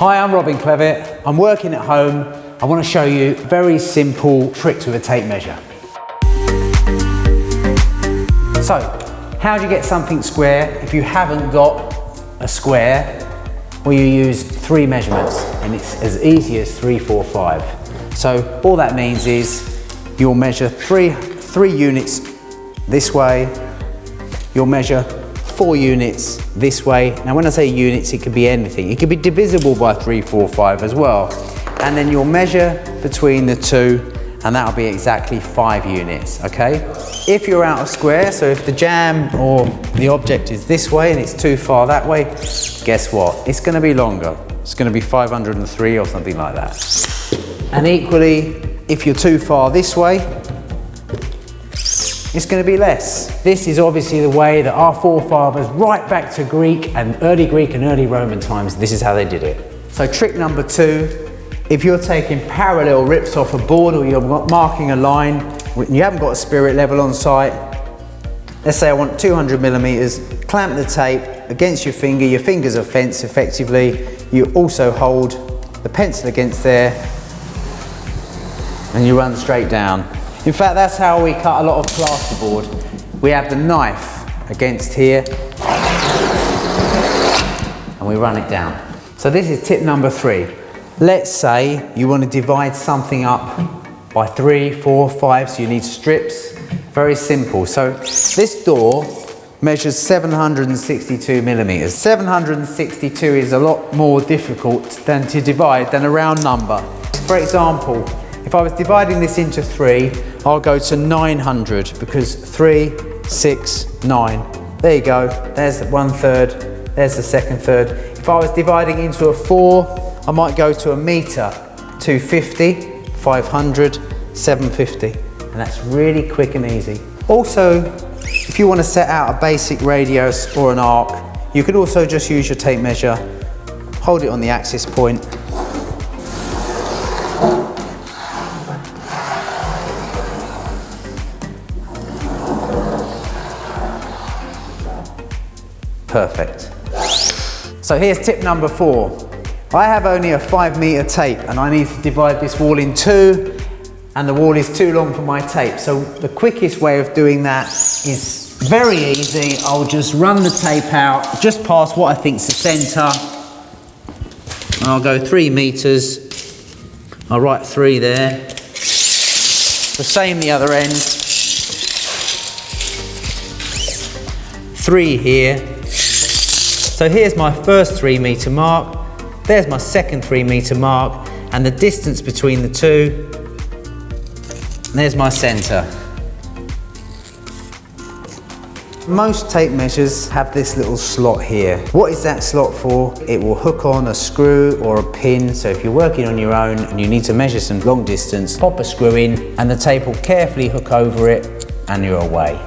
Hi, I'm Robin Clevitt. I'm working at home. I want to show you very simple tricks with a tape measure. So, how do you get something square if you haven't got a square? Well, you use 3 measurements, and it's as easy as 3, 4, 5. So all that means is you'll measure three units this way, you'll measure 4 units this way. Now when I say units, it could be anything. It could be divisible by 3, 4, 5 as well. And then you'll measure between the two, and that'll be exactly 5 units, okay? If you're out of square, so if the jam or the object is this way and it's too far that way, guess what? It's gonna be longer. It's gonna be 503 or something like that. And equally, if you're too far this way, it's going to be less. This is obviously the way that our forefathers, right back to Greek and early Roman times, this is how they did it. So trick number 2, if you're taking parallel rips off a board or you're marking a line and you haven't got a spirit level on site, let's say I want 200 millimeters, clamp the tape against your fingers are fenced effectively. You also hold the pencil against there and you run straight down. In fact, that's how we cut a lot of plasterboard. We have the knife against here and we run it down. So this is tip number 3. Let's say you want to divide something up by 3, 4, 5, so you need strips. Very simple. So this door measures 762 millimeters. 762 is a lot more difficult than to divide than a round number. For example, if I was dividing this into 3, I'll go to 900 because 3, 6, 9. There you go, there's 1/3, there's the 2/3. If I was dividing into a 4, I might go to a meter, 250, 500, 750. And that's really quick and easy. Also, if you want to set out a basic radius or an arc, you could also just use your tape measure, hold it on the axis point, perfect. So here's tip number 4. I have only a 5 meter tape and I need to divide this wall in 2 and the wall is too long for my tape. So the quickest way of doing that is very easy. I'll just run the tape out just past what I think is the center. And I'll go 3 meters. I'll write 3 there. The same the other end. 3 here. So here's my first 3 meter mark, there's my second 3 meter mark, and the distance between the two, there's my center. Most tape measures have this little slot here. What is that slot for? It will hook on a screw or a pin, so if you're working on your own and you need to measure some long distance, pop a screw in and the tape will carefully hook over it and you're away.